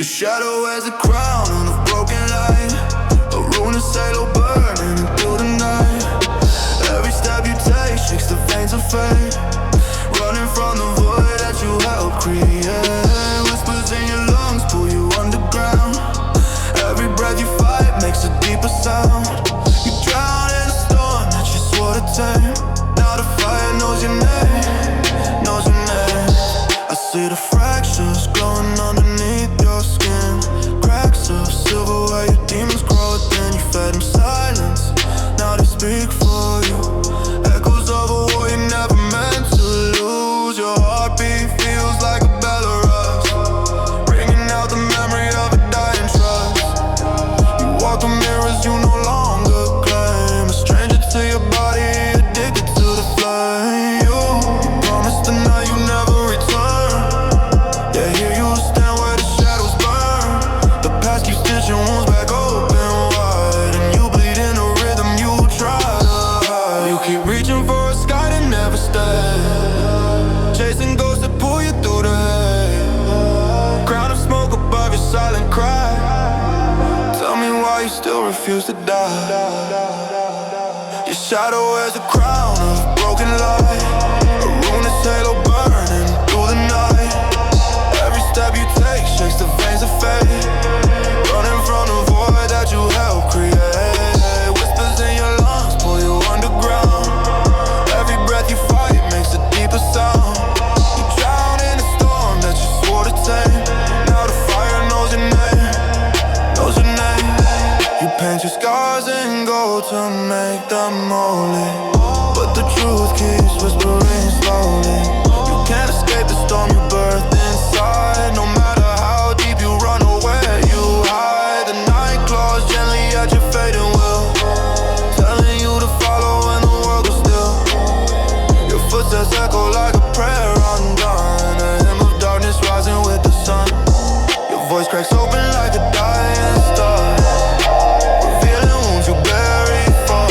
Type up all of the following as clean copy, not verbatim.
Your shadow as a crown on a broken light, a ruinous halo burning through the night. Every step you take shakes the veins of fate, running from the void that you helped create. Whispers in your lungs pull you underground. Every breath you fight makes a deeper sound. You drown in a storm that you swore to tame. Now the fire knows your name, knows your name. I see the fractures glowing underneath your skin. Cracks of silver where your demons grow. Then you fed them silence, now they speak for you. Echoes of a war you never meant to lose. Your heartbeat feels like a bell of rust, ringing out the memory of a dying trust. You walk the mirrors you no longer claim, a stranger to your body, addicted to the flame. You promised the night you never return. Yeah, here you stand where the shadows burn. The past keeps stitching wounds back open wide, and you bleed in a rhythm you try to hide. You keep reaching for a sky that never stays, chasing ghosts that pull you through the haze. Crown of smoke above your silent cry. Tell me why you still refuse to die. Your shadow wears a crown of broken light, a ruinous halo burning through the night. Every step you take shakes the veins of fate, running from the void that you helped create. Whispers in your lungs pull you underground. Every breath you fight makes a deeper sound. You drown in a storm that you swore to tame. Now the fire knows your name, knows your name. You paint your scars in gold to make them holy, but the truth keeps whispering slowly. You can't escape the storm you birthed inside. No matter how deep you run or where you hide, the night claws gently at your fading will, telling you to follow when the world goes still. Your footsteps echo like a prayer undone, a hymn of darkness rising with the sun. Your voice cracks open like a dying star, revealing wounds you buried for.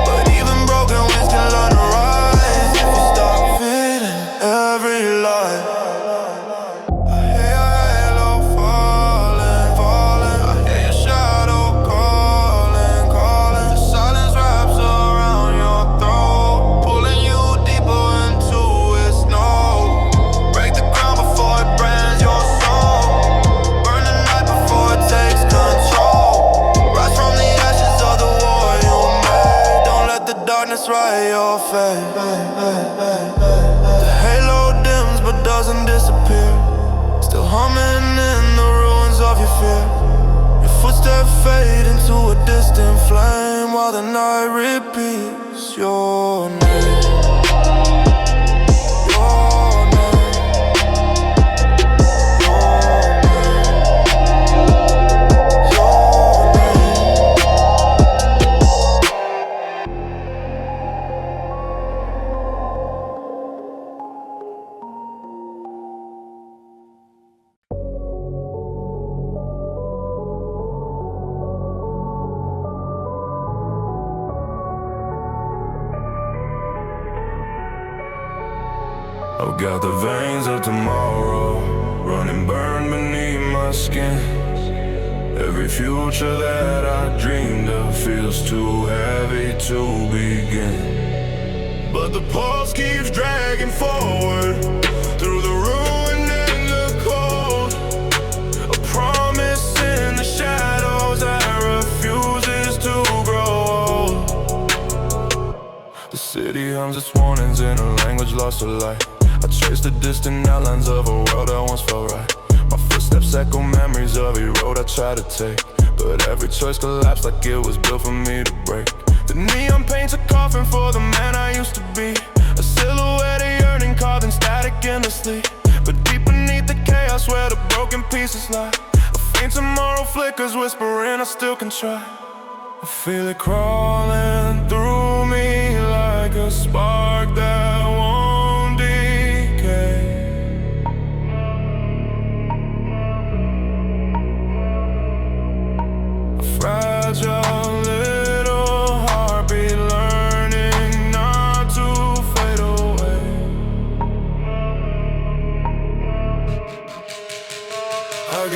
But even broken wings can learn to rise if you stop feeding every lie. I hear your halo falling, falling. I hear your shadow calling, calling. The silence wraps around your throat, pulling you deeper into its snow. Break the ground before it brands your soul, burn the night before it takes control. Rise from the ashes of the war you made. Don't let the darkness write your fate. The halo dims but doesn't disappear, still humming in the ruins of your fear. Your footsteps fade into a distant flame while the night repeats your name. Your name. Your I've got the veins of tomorrow running burn beneath my skin. Every future that I dreamed of feels too heavy to begin. But the pulse keeps dragging forward through the ruin and the cold, a promise in the shadows that refuses to grow old. The city hums its warnings in a language lost to light. I trace the distant outlines of a world that once felt right. My footsteps echo memories of a road I tried to take, but every choice collapsed like it was built for me to break. The neon paints a coffin for the man I used to be, a silhouette of yearning carved in static endlessly. But deep beneath the chaos where the broken pieces lie, a faint tomorrow flickers whispering I still can try. I feel it crawling through me like a spark that won't decay. A fragile little heartbeat learning not to fade away. I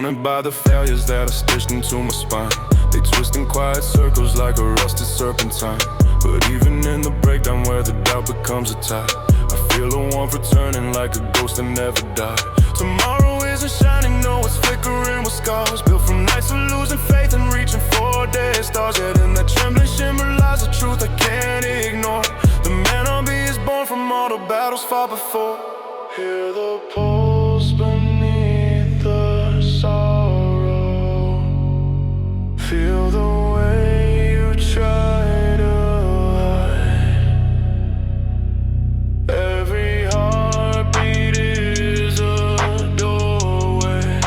haunted by the failures that are stitched into my spine. They twist in quiet circles like a rusted serpentine. But even in the breakdown where the doubt becomes a tide, I feel the warmth returning like a ghost that never died. Tomorrow isn't shining, no, it's flickering with scars, built from nights of losing faith and reaching for dead stars. Yet in that trembling shimmer lies a truth I can't ignore. The man I'll be is born from all the battles fought before. Hear the pulse beneath the sorrow. Feel the way you try to hide. Every heartbeat is a doorway.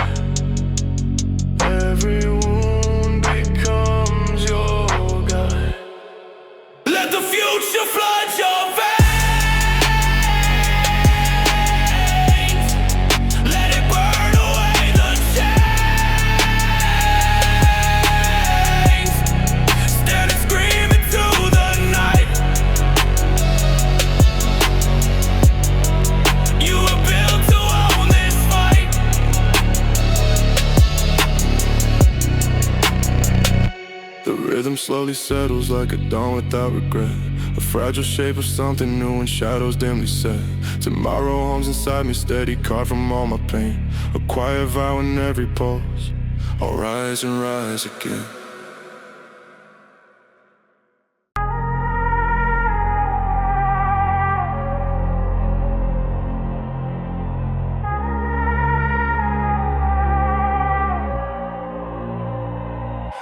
Every wound becomes your guide. Let the future flood your veins. Rhythm slowly settles like a dawn without regret. A fragile shape of something new in shadows dimly set. Tomorrow hums inside me, steady carved from all my pain. A quiet vow in every pulse, I'll rise and rise again.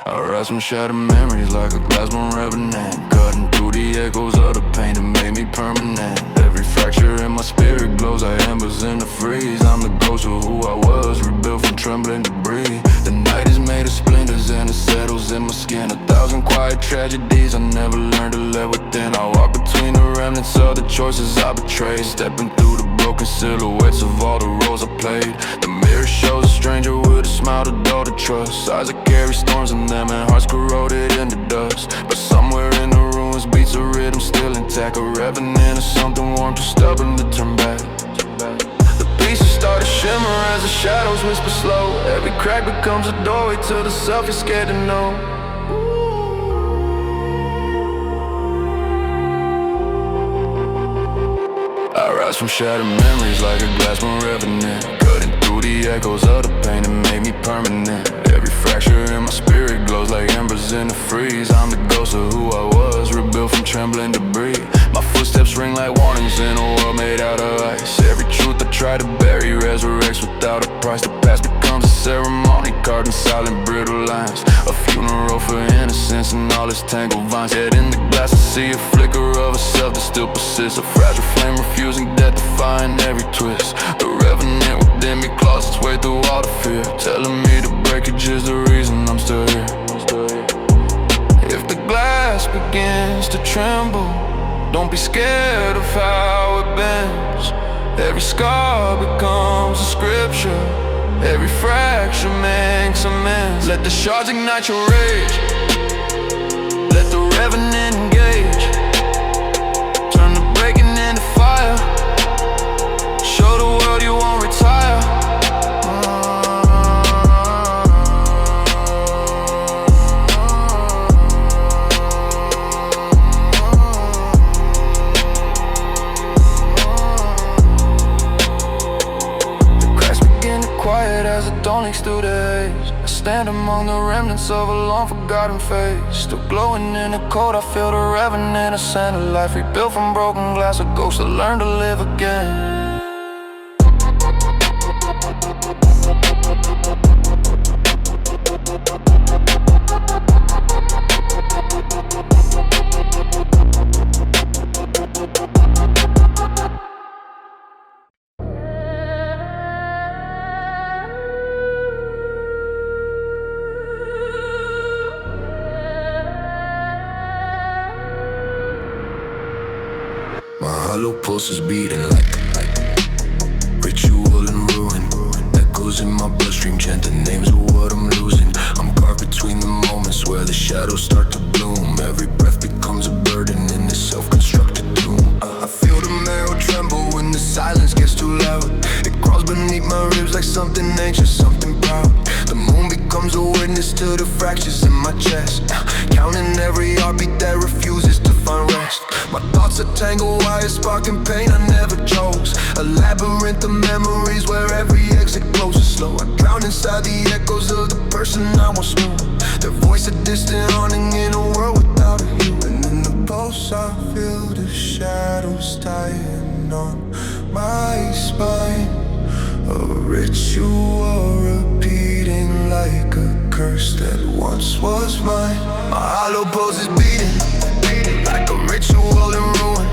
I rise from shattered memories like a Glassborn Revenant, cutting through the echoes of the pain that made me permanent. Every fracture in my spirit glows like embers in the freeze. I'm the ghost of who I was, rebuilt from trembling debris. The night is made of splinters and it settles in my skin. 1,000 quiet tragedies I never learned to live within. I walk between the remnants of the choices I betrayed, stepping through the broken silhouettes of all the roles I played. The mirror shows a stranger with a smile to dull the trust. Eyes that carry storms in them and hearts corroded into dust. But somewhere in the ruins beats a rhythm still intact. A revenant of something warm, too stubborn to turn back. The pieces start to shimmer as the shadows whisper slow. Every crack becomes a doorway to the self you're scared to know. I rise from shattered memories like a Glassborn Revenant, cutting through the echoes of the pain that made me permanent. Every fracture in my spirit glows like embers in the freeze. I'm the ghost of who I was, rebuilt from trembling debris. My footsteps ring like warnings in a world made out of ice. Every truth I try to bury resurrects without a price. The past becomes a ceremony carved in silent brittle lines, a funeral for innocence and all its tangled vines. Yet in the glass I see a flicker of a self that still persists, a fragile flame refusing death, defying every twist. The revenant within me claws its way through all the fear, telling me the breakage is the reason I'm still here. If the glass begins to tremble, don't be scared of how it bends. Every scar becomes a scripture, every fracture makes amends. Let the shards ignite your rage, let the revenant engage. Turn the breaking into fire, show the world you won't retire. Quiet as the dawn leaks through the haze. I stand among the remnants of a long forgotten face. Still glowing in the cold, I feel the revenant, a scent of life. Rebuilt from broken glass, a ghost that learned to live again. My hollow pulse is beating like ritual and ruin. Echoes in my bloodstream chant the names of what I'm losing. I'm carved between the moments where the shadows start to bloom. Every breath becomes a burden in this self-constructed doom. I feel the marrow tremble when the silence gets too loud. It crawls beneath my ribs like something ancient, something proud. witness to the fractures in my chest. Counting every heartbeat that refuses to find rest. My thoughts are tangled wires, sparking pain I never chose. A labyrinth of memories where every exit closes slow. I drown inside the echoes of the person I once knew. Their voice a distant haunting in a world without a hue. And in the pulse I feel the shadows tying on my spine. A ritual repeating like a curse that once was mine. My hollow pulse is beating like a ritual in ruin.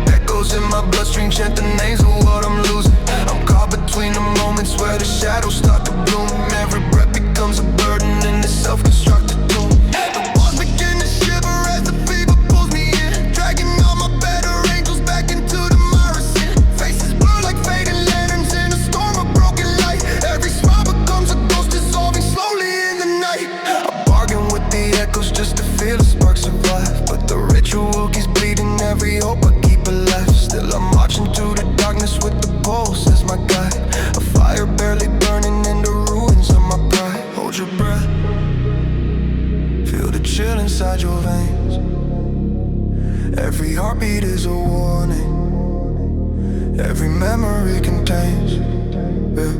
Echoes in my bloodstream chant the names of what I'm losing. I'm caught between the moments where the shadows start to bloom. Every breath becomes a burden in this self-constructed tomb. The walls begin to shiver as the fever pulls me in, dragging all my better angels back into the mire sin. Faces blur like fading lanterns in a storm of broken light. Every smile becomes a ghost dissolving slowly in the night. I bargain with the echoes just to feel the spark survive, but the ritual keeps bleeding every hope I keep alive. Still I'm marching through the darkness with the pulse as my guide. A fire barely burning in the ruins of my pride. Hold your breath, feel the chill inside your veins. Every heartbeat is a warning, every memory contains, yeah.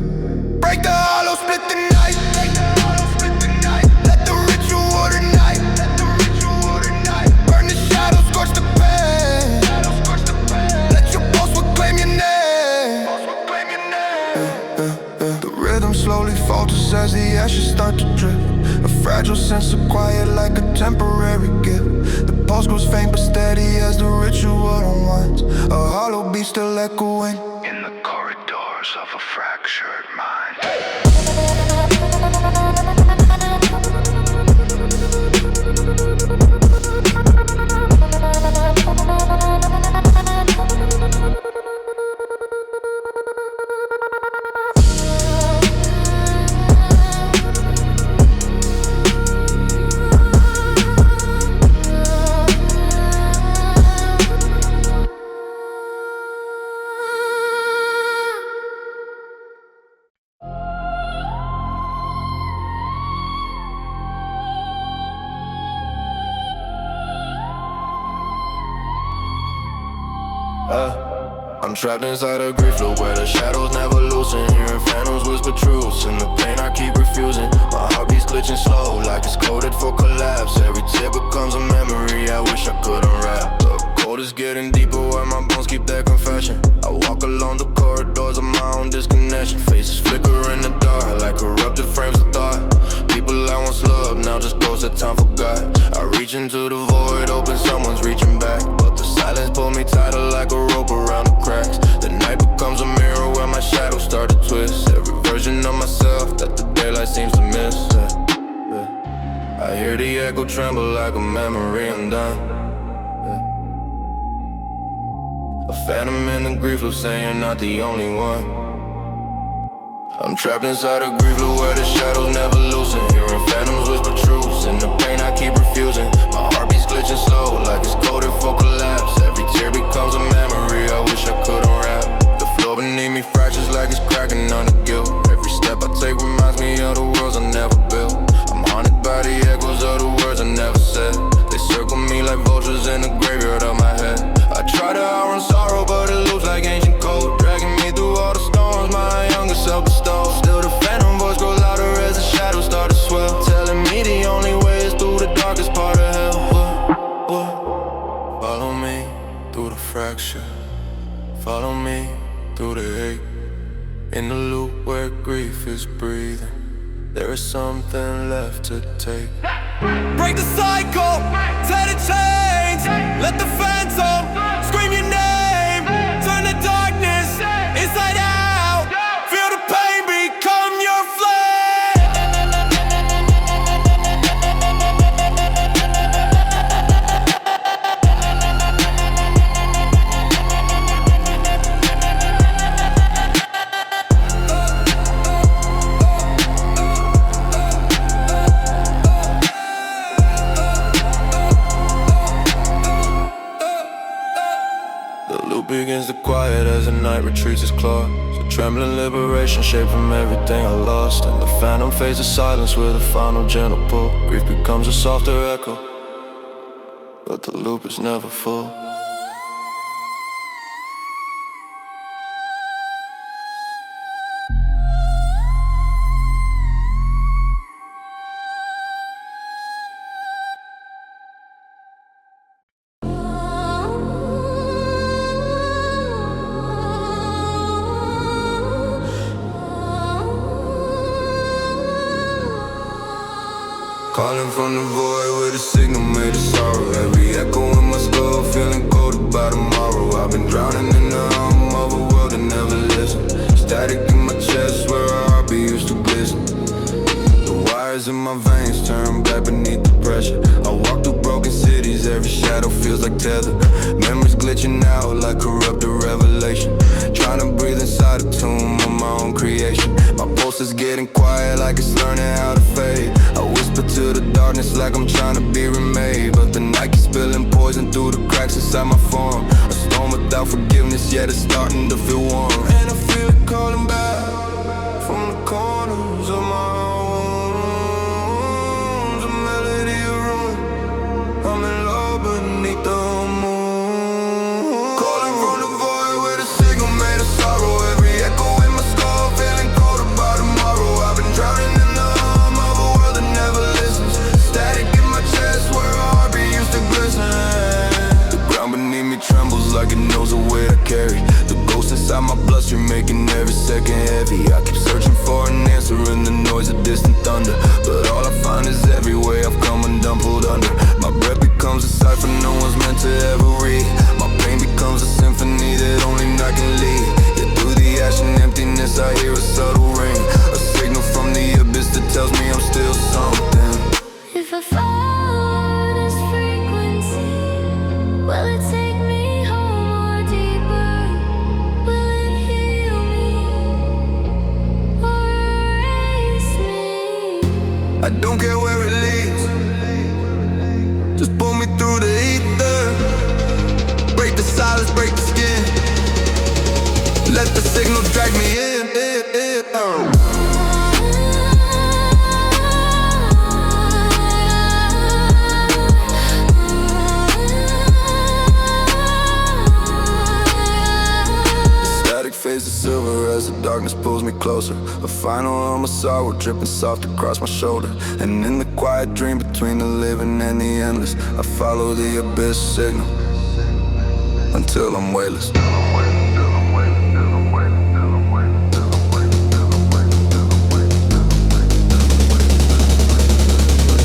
Break the hollow, split the night. Let the ritual ignite. Burn the shadows, scorch the pain. Let your pulse proclaim your name. The rhythm slowly falters as the ashes start to drip. A fragile sense of quiet like a temporary gift. The pulse grows faint but steady as the ritual unwinds. A hollow beat still echoing in the corridors of a fractured mind. I'm trapped inside a Griefloop where the shadows never loosen. Hearing phantoms whisper truths and the pain I keep refusing. My heartbeat's glitching slow like it's coded for collapse. Every tear becomes a memory I wish I could unwrap. The cold is getting deeper where my bones keep their confession. I walk along the corridors of my own disconnection. Faces flicker in the dark like corrupted frames of thought. People I once loved now just ghosts that time forgot. I reach into the void, hoping someone's reaching back, but the silence pull me tighter like a rope around the cracks. The night becomes a mirror where my shadows start to twist. Every version of myself that the daylight seems to miss. I hear the echo tremble like a memory undone. A phantom in the Griefloop saying you're not the only one. I'm trapped inside a Griefloop where the shadows never loosen. Hearing phantoms whisper truths and the pain I keep refusing. My heartbeat's glitching slow like it's coded for collapse. Every tear becomes a memory I wish I could unwrap. The floor beneath me fractures like it's cracking under guilt. Every step I take reminds me of the worlds I never built. I'm haunted by the echoes of the words I never said. They circle me like vultures in the graveyard of my head. I try to outrun sorrow but it loops like ancient code, dragging me through all the storms my younger self bestowed. Still the phantom voice grows louder as the shadows start to swell, telling me the only way is through the darkest part of hell. Follow me through the fracture, follow me through the ache. In the loop where grief is breathing, there is something left to take. Break the cycle, tear the chains. Let the phantom scream your name. Turn the darkness inside out. Feel the pain become your loop begins to quiet as the night retreats its claws. A trembling liberation shaped from everything I lost. And the phantom fades to silence with a final gentle pull. Grief becomes a softer echo, but the loop is never full. Calling from the void with a signal made of sorrow. Every echo in my skull feeling cold about tomorrow. I've been drowning in the hum of a world that never listened. Static in my chest where our heartbeat used to glisten. The wires in my veins turn black beneath the pressure. I walk through broken cities, every shadow feels like tether. Memories glitching out like corrupted revelation. Trying to breathe inside a tomb of my own creation. My pulse is getting quiet like it's learning how to fade. I whisper to the darkness like I'm trying to be remade. But the night keeps spilling poison through the cracks inside my form. A storm without forgiveness, yet it's starting to feel warm. And I feel it calling back from the corners of my wounds. A melody of ruin, I'm in love beneath the moon. Calling from the void with a signal made of sorrow. Every echo in my skull feeling cold about tomorrow. I've been drowning in the hum of a world that never listens. Static in my chest where a heartbeat used to glisten. The ground beneath me trembles like it knows the weight I carry. The ghost inside my bloodstream making every second heavy. I keep searching for an answer in the noise of distant thunder, but all I find is every way I've come undone, pulled under. My breath becomes a cipher no one's meant to ever read. My pain becomes a symphony that only night can lead. Yet through the ash and emptiness I hear a subtle ring, a signal from the abyss that tells me I'm still something. If I follow this frequency, will it take me home or deeper? Will it heal me or erase me? I don't care where it leads, just pull me through the ether. Break the silence, break the skin. Let the signal drag me in. Static fades to silver as the darkness pulls me closer. A final hum of sorrow dripping soft across my shoulder. And in the quiet dream between the living and the endless, I follow the abyss signal until I'm weightless.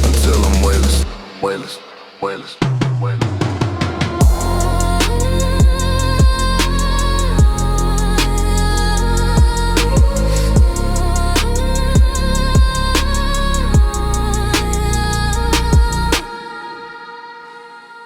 Until I'm weightless.